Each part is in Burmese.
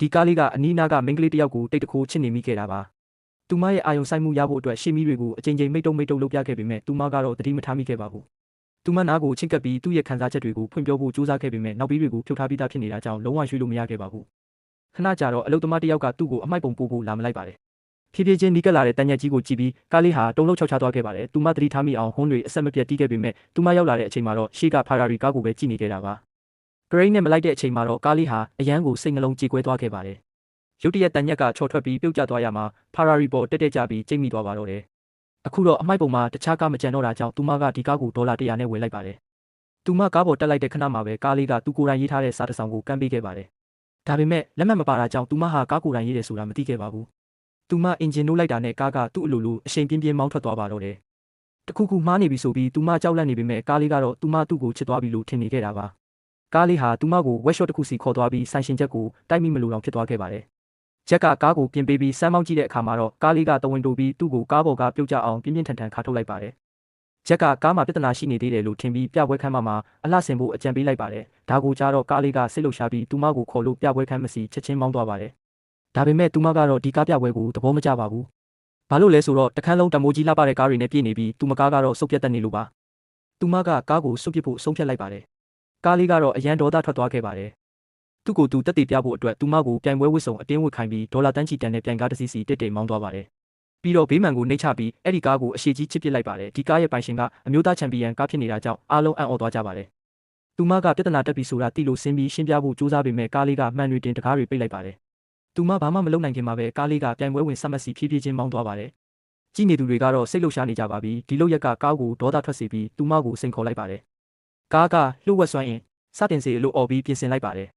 ဒီကားလေးကအနီးနားကမိန်းကလေးတစ်ယောက်ကိုတိတ်တခိုးချစ်နေမိခဲ့တာပါသူမရဲ့အာယုံဆိုင်မှုရဖို့အတွက်ရှေ့မီးတွေကိုအကြိမ်ကြိမ်မိတ်တုံလုပ်ပြခဲ့ပေမဲ့သူမကတော့တတိမထားမိခဲ့ပါဘူးသူမနာကိုချင့်ကပ်ပြီးသူ့ရဲ့ခံစားချက်တွေကိုဖွင့်ပြောဖို့ကြိုးစားခဲ့ပေမဲ့နောက်ပြီးတွေကိုဖြုတ်ထားပြီးသားဖြစ်နေတာကြောင့်လုံးဝရွှေ့လို့မရခဲ့ပါဘူးခဏကြာတော့အလုသမားတစ်ယောက်ကသူ့ကိုအမိုက်ပုံပို့ဖို့လာမလိုက်ပါတယ်ဖြည်းဖြည်းချင်းနီးကပ်လာတဲ့တန်ညက်ကြီးကိုကြည့်ပြီးကားလေးဟာတုံလုံးချောက်ချသွားခဲ့ပါတယ်သူမသတိထားမိအောင်ဟွန်းတွေအဆက်မပြတ်တီးခဲ့ပေမဲ့သူမရောက်လာတဲ့အချိန်မှာတော့ရှေ့ကဖာရာရီကားကိုပဲကြည့်နေခဲ့တာပါဂရိတ်နဲ့မလိုက်တဲ့အချိန်မှာတော့ကားလေးဟာအရန်ကိုစိတ်နှလုံးကြေကွဲသွားခဲ့ပါတယ်ရုတ်တရက်တန်ညက်ကချော်ထွက်ပြီးပြုတ်ကျသွားရမှာဖာရာရီပေါ်တက်ကျပြီးကျိတ်မိသွားပါတော့တယ်အခုတော့အမိုက်ပုံမှာတခြားကားမကြံတော့တာကြောင့်သူမကဒီကားကိုဒေါ်လာ100နဲ့ဝယ်လိုက်ပါတယ်သူမကားပေါ်တက်လိုက်တဲ့ခဏမှာပဲကားလေးကသူကိုယ်တိုင်ရေးထားတဲ့စာတစ်စောင်ကိုကမ်းပေးခဲ့ပါတယ်ဒါပေမဲ့လက်မှတ်မပါတာကြောင့်သူမဟာကားကိုယ်တိုင်ရေးတယ်ဆိုတာမသိခဲ့ပါဘူးသူမအင်ဂျင်နိုးလိုက်တာနဲ့ကားကသူ့အလိုလိုအရှိန်ပြင်းပြင်းမောင်းထွက်သွားပါတော့တယ်တခုခုမှားနေပြီဆိုပြီးသူမကြောက်လန့်နေပေမဲ့ကားလေးကတော့သူ့ကိုချစ်သွားပြီလို့ထင်နေခဲ့တာပါကားလေးဟာသူမကိုဝက်ရှော့တစ်ခုစီခေါ်သွားပြီးဆိုင်ရှင်ချက်ကိုတိုက်မိမလို့တော့ဖြစ်သွားခဲ့ပါတယ်ဂျက်ကကားကိုပြင်ပေးပြီးစမ်းမောင်းကြည့်တဲ့အခါမှာတော့ကားလေးကတဝင်တိုးပြီးသူ့ကိုကားပေါ်ကပြုတ်ကျအောင်ပြင်းပြင်းထန်ထန်ခါထုတ်လိုက်ပါတယ်ဂျက်ကကားမှာပြဿနာရှိနေသေးတယ်လို့ထင်ပြီးပြပွဲခန်းမှာအလှဆင်ဖို့အကြံပေးလိုက်ပါတယ်ဒါကိုကြားတော့ကားလေးကစိတ်လှုပ်ရှားပြီးသူမကိုခေါ်လို့ပြပွဲခန်းမစီချက်ချင်းမောင်းသွားပါတယ်ဒါပေမဲ့သူမကတော့ဒီကားပြပွဲကိုသဘောမကျပါဘူးဘာလို့လဲဆိုတော့တခန်းလုံးတမိုးကြီးလှပတဲ့ကားတွေနဲ့ပြည့်နေပြီးသူမကားကတော့စုပ်ပြတ်တက်နေလို့ပါသူမကကားကိုစွန့်ပစ်ဖို့ဆုံးဖြတ်လိုက်ပါတယ်ကားလေးကတော့အရန်ဒေါသထွက်သွားခဲ့ပါတယ်သူ့ကိုသူတက်တည်ပြဖို့အတွက်သူမကိုပြိုင်ပွဲဝစ်စုံအတင်းဝစ်ခိုင်းပြီးဒေါ်လာတန်းချီတန်တဲ့ပြိုင်ကားတစ်စီးစီတစ်တိမ်မောင်းသွားပါတယ်ပြီးတော့ဘေးမှန်ကိုနှိပ်ချပြီးအဲ့ဒီကားကိုအရှိကြီးချစ်ပစ်လိုက်ပါတယ်ဒီကားရဲ့ပိုင်ရှင်ကအမျိုးသားချန်ပီယံကားဖြစ်နေတာကြောင့်အားလုံးအံ့ဩသွားကြပါတယ်သူမကပြဿနာတက်ပြီးဆိုတာတိလို့ဆင်းပြီးရှင်းပြဖို့ကြိုးစားပေမဲ့ကားလေးကမှန်တွေတင်တကားတွေပိတ်လိုက်ပါတယ်သူမဘာမှမလုပ်နိုင်ခင်မှာပဲကားလေးကပြိုင်ပွဲဝင်ဆက်မစီဖြည်းဖြည်းချင်းမောင်းသွားပါတယ်ကြည့်နေသူတွေကတော့စိတ်လှုပ်ရှားနေကြပါပြီဒီလုတ်ရက်ကကားကိုဒေါသထွက်စေပြီးသူမကိုစိန်ခေါ်လိုက်ပါတယ်ကားကလှုပ်ဝက်ဆွမ်းရင်စတင်စေလို့အော်ပြီးပြင်ဆင်လိုက်ပါတယ်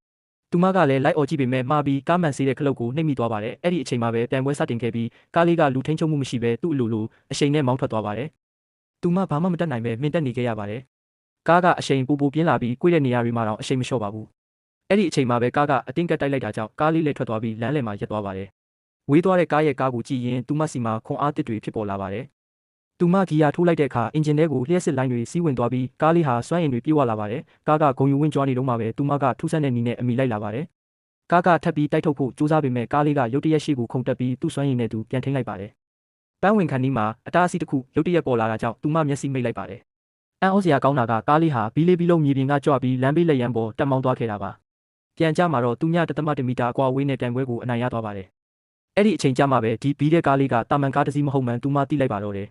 သူမကလည်းလိုက်အော်ကြည့်ပေမဲ့မှားပြီးကားမှန်စေးတဲ့ခလုတ်ကိုနှိပ်မိသွားပါတယ်အဲ့ဒီအချိန်မှာပဲပြိုင်ပွဲစတင်ခဲ့ပြီးကားလေးကလူထိန်းချုပ်မှုမရှိဘဲသူ့အလိုလိုအရှိန်နဲ့မောင်းထွက်သွားပါတယ်သူမဘာမှမတတ်နိုင်ပဲမင်တက်နေခဲ့ရပါတယ်ကားကအရှိန်ပူပြင်းလာပြီးကွေးတဲ့နေရာတွေမှာတော့အရှိန်မလျှော့ပါဘူးအဲ့ဒီအချိန်မှာပဲကားကအတင်းကပ်တိုက်လိုက်တာကြောင့်ကားလေးလည်းထွက်သွားပြီးလမ်းလယ်မှာရပ်သွားပါတယ်ဝေးသွားတဲ့ကားရဲ့ကားကိုကြည့်ရင်သူမစီမှာခွန်အားတစ်တွေဖြစ်ပေါ်လာပါတယ်သူမဂီယာထိုးလိုက်တဲ့အခါအင်ဂျင်ထဲကိုလျှက်စစ်လိုင်းတွေစီးဝင်သွားပြီးကားလေးဟာစွမ်းအင်တွေပြေဝလာပါတယ်ကားကဂုံယူဝင်းကြွားနေတော့မှပဲသူမကထူးဆန်းတဲ့နီးနဲ့အမိလိုက်လာပါတယ်ကားကထပ်ပြီးတိုက်ထုတ်ဖို့ကြိုးစားပေမဲ့ကားလေးကရုတ်တရက်ရှိကိုခုန်တက်ပြီးသူ့စွမ်းရည်နဲ့သူပြန်ထိန်းလိုက်ပါတယ်ပန်းဝင်ခန်းဒီမှာအတားအဆီးတစ်ခုရုတ်တရက်ပေါ်လာတာကြောင့်သူမမျက်စိမိတ်လိုက်ပါတယ်အန်အောစရာကောင်းတာကကားလေးဟာဘီလေးဘီလုံးမြေပြင်ကကြွပြီးလမ်းဘေးလက်ရန်ပေါ်တက်မောင်းသွားခဲ့တာပါပြန်ကြမှာတော့သူည1.1 မီတာအကွာဝေးနဲ့ပြိုင်ပွဲကိုအနိုင်ရသွားပါတယ်အဲ့ဒီအချိန်ကြမှာပဲဒီဘီတဲ့ကားလေးကတာမန်ကားတစ်စီးမဟုတ်မှန်သူမသိလိုက်ပါတော့တယ်